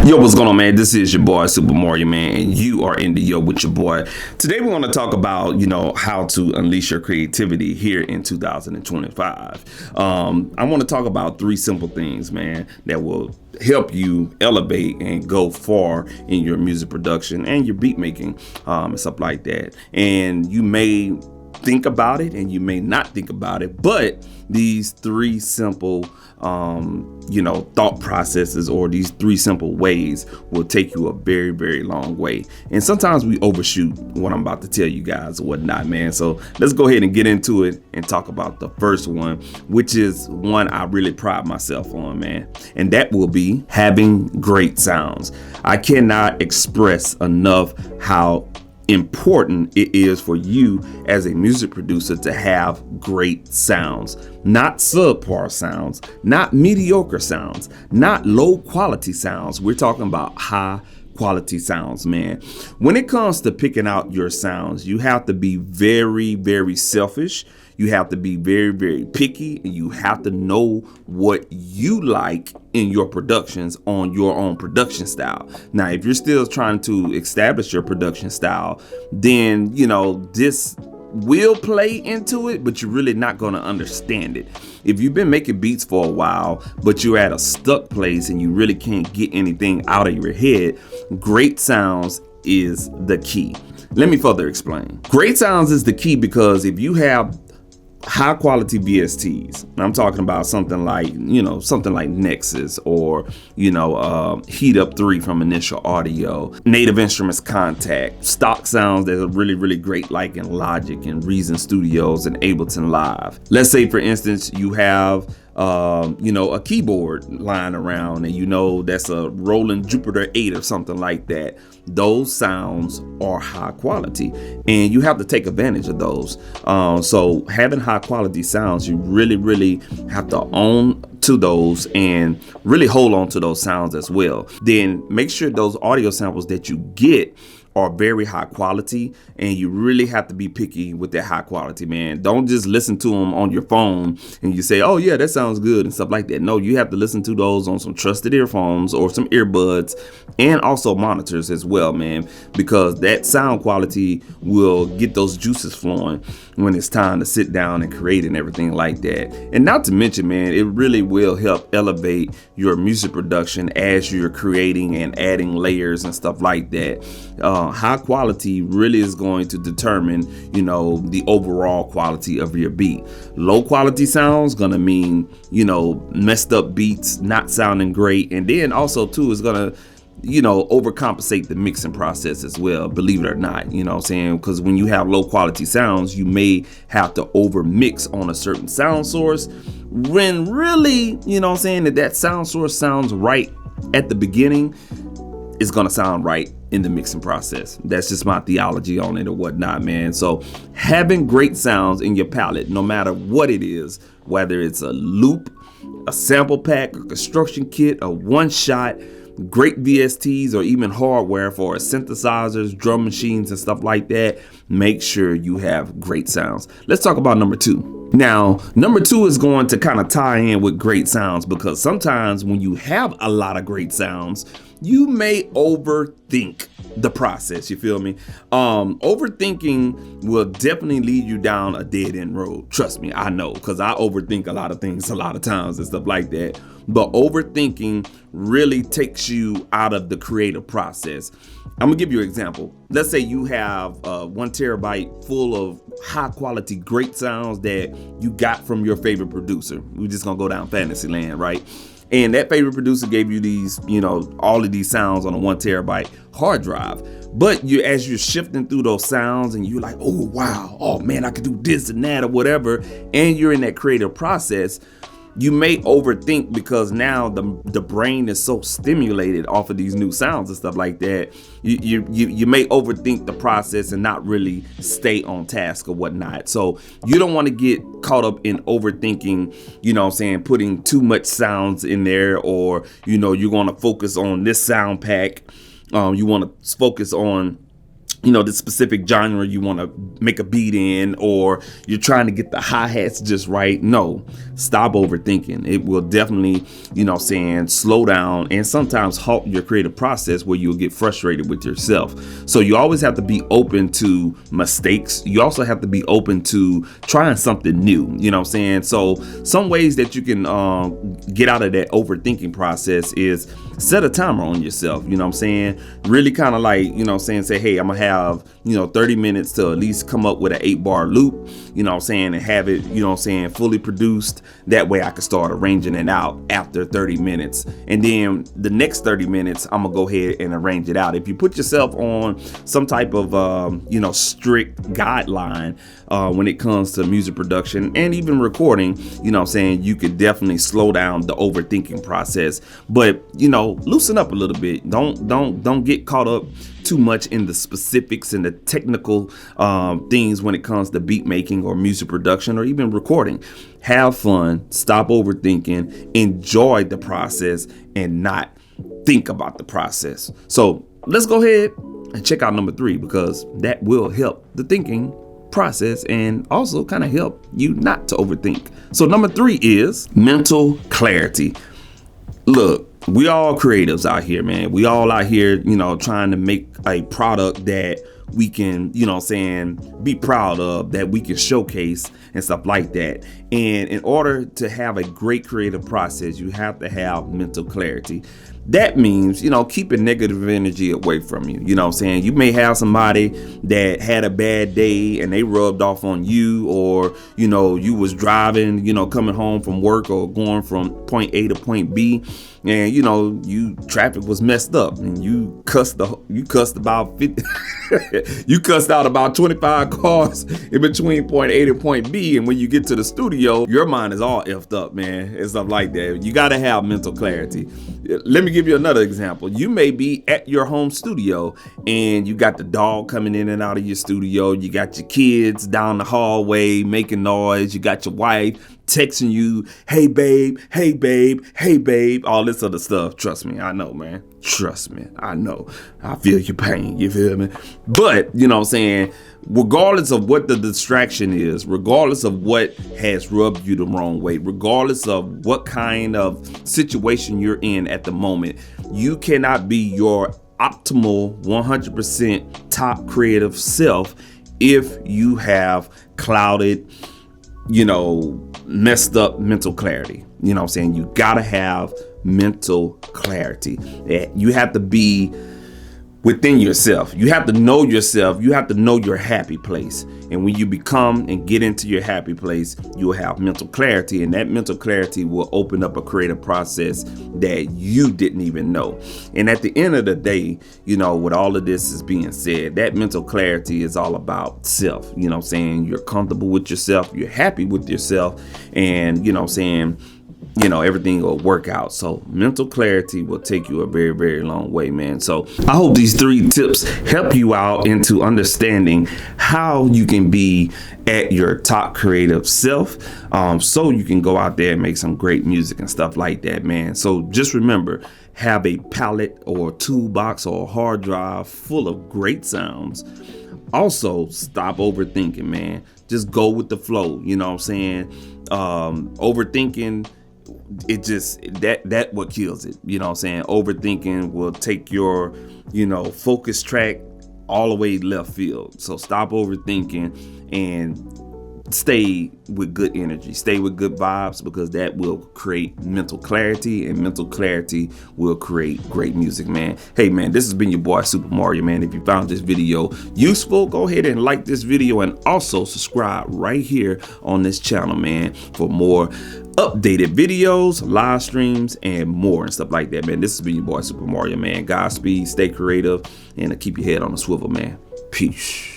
Yo, what's going on, man? This is your boy Super Mario, man, and you are in the Yo with your boy. Today we're going to talk about, how to unleash your creativity here in 2025. I want to talk about 3 simple things, man, that will help you elevate and go far in your music production and your beat making, and stuff like that. And you may think about it and you may not think about it, but these 3 simple thought processes, or these 3 simple ways, will take you a very, very long way. And sometimes we overshoot what I'm about to tell you guys or whatnot, man. So let's go ahead and get into it and talk about the first one, which is one I really pride myself on, man. And that will be having great sounds. I cannot express enough how important it is for you as a music producer to have great sounds, not subpar sounds, not mediocre sounds, not low quality sounds. We're talking about high quality sounds, man. When it comes to picking out your sounds, you have to be very, very selfish. You have to be very, very picky, and you have to know what you like in your productions on your own production style. Now, if you're still trying to establish your production style, then, this will play into it, but you're really not going to understand it. If you've been making beats for a while, but you're at a stuck place and you really can't get anything out of your head, great sounds is the key. Let me further explain. Great sounds is the key because if you have high quality VSTs, I'm talking about something like Nexus or Heat Up 3 from Initial Audio, Native Instruments Contact, stock sounds that are really, really great, like in Logic and Reason Studios and Ableton Live. Let's say, for instance, you have a keyboard lying around and that's a Roland Jupiter 8 or something like that. Those sounds are high quality and you have to take advantage of those. So having high quality sounds, you really, really have to own to those and really hold on to those sounds as well. Then make sure those audio samples that you get are very high quality, and you really have to be picky with that high quality, man. Don't just listen to them on your phone and you say, oh yeah, that sounds good and stuff like that. No, you have to listen to those on some trusted earphones or some earbuds, and also monitors as well, man, because that sound quality will get those juices flowing when it's time to sit down and create and everything like that. And not to mention, man, it really will help elevate your music production as you're creating and adding layers and stuff like that. High quality really is going to determine, the overall quality of your beat. Low quality sounds gonna mean, messed up beats, not sounding great. And then also too, is gonna overcompensate the mixing process as well, believe it or not, because when you have low quality sounds, you may have to over mix on a certain sound source when really, that sound source sounds right at the beginning, it's gonna sound right in the mixing process. That's just my theology on it or whatnot, man. So having great sounds in your palette, no matter what it is, whether it's a loop, a sample pack, a construction kit, a one shot, great VSTs, or even hardware for synthesizers, drum machines, and stuff like that, make sure you have great sounds. Let's talk about number 2. Now, number 2 is going to kind of tie in with great sounds, because sometimes when you have a lot of great sounds, you may overthink the process. You feel me? Overthinking will definitely lead you down a dead end road. Trust me, I know, because I overthink a lot of things a lot of times and stuff like that. But overthinking really takes you out of the creative process. I'm gonna give you an example. Let's say you have 1 terabyte full of high quality, great sounds that you got from your favorite producer. We're just gonna go down fantasy land, right? And that favorite producer gave you these, all of these sounds on a 1 terabyte hard drive. But as you're shifting through those sounds and you're like, oh, wow, oh man, I could do this and that or whatever. And you're in that creative process, you may overthink because now the brain is so stimulated off of these new sounds and stuff like that. You may overthink the process and not really stay on task or whatnot. So you don't want to get caught up in overthinking, putting too much sounds in there, or, you're going to focus on this sound pack. You want to focus on the specific genre you want to make a beat in, or you're trying to get the hi-hats just right. No, stop overthinking. It will definitely, slow down and sometimes halt your creative process where you'll get frustrated with yourself. So you always have to be open to mistakes. You also have to be open to trying something new, So some ways that you can get out of that overthinking process is set a timer on yourself, really kind of like, say, hey, I'm gonna have 30 minutes to at least come up with an 8-bar loop, and have it, fully produced. That way I can start arranging it out after 30 minutes. And then the next 30 minutes, I'm gonna go ahead and arrange it out. If you put yourself on some type of, strict guideline when it comes to music production and even recording, you could definitely slow down the overthinking process. But, loosen up a little bit. Don't get caught up too much in the specifics and the technical things when it comes to beat making or music production or even recording. Have fun, stop overthinking, enjoy the process, and not think about the process. So let's go ahead and check out number 3, because that will help the thinking process and also kind of help you not to overthink. So number 3 is mental clarity. Look, we all creatives out here, man. We all out here, trying to make a product that we can, be proud of, that we can showcase and stuff like that. And in order to have a great creative process, you have to have mental clarity. That means, keeping negative energy away from you. You may have somebody that had a bad day and they rubbed off on you, or, you was driving, coming home from work or going from point A to point B, and, traffic was messed up and you cussed about 50, you cussed out about 25 cars in between point A to point B. And when you get to the studio, your mind is all effed up, man, and stuff like that. You got to have mental clarity. Let me give you another example. You may be at your home studio and you got the dog coming in and out of your studio. You got your kids down the hallway making noise. You got your wife texting you, hey babe, hey babe, hey babe, all this other stuff. Trust me, I know, man. Trust me, I know. I feel your pain, you feel me? But, regardless of what the distraction is, regardless of what has rubbed you the wrong way, regardless of what kind of situation you're in at the moment, you cannot be your optimal 100% top creative self if you have clouded, messed up mental clarity. You gotta have mental clarity. You have to be within yourself. You have to know yourself. You have to know your happy place. And when you become and get into your happy place, you'll have mental clarity, and that mental clarity will open up a creative process that you didn't even know. And at the end of the day, with all of this is being said, that mental clarity is all about self. You're comfortable with yourself, you're happy with yourself, and everything will work out. So mental clarity will take you a very, very long way, man. So I hope these 3 tips help you out into understanding how you can be at your top creative self, so you can go out there and make some great music and stuff like that, man. So just remember, have a palette or a toolbox or a hard drive full of great sounds. Also, stop overthinking, man. Just go with the flow. Overthinking, it just that what kills it. Overthinking will take your focus track all the way left field. So stop overthinking and stay with good energy, stay with good vibes, because that will create mental clarity, and mental clarity will create great music, man. Hey man, this has been your boy Super Mario, man. If you found this video useful, go ahead and like this video, and also subscribe right here on this channel, man, for more updated videos, live streams, and more and stuff like that, man. This has been your boy Super Mario, man. Godspeed, stay creative, and keep your head on the swivel, man. Peace.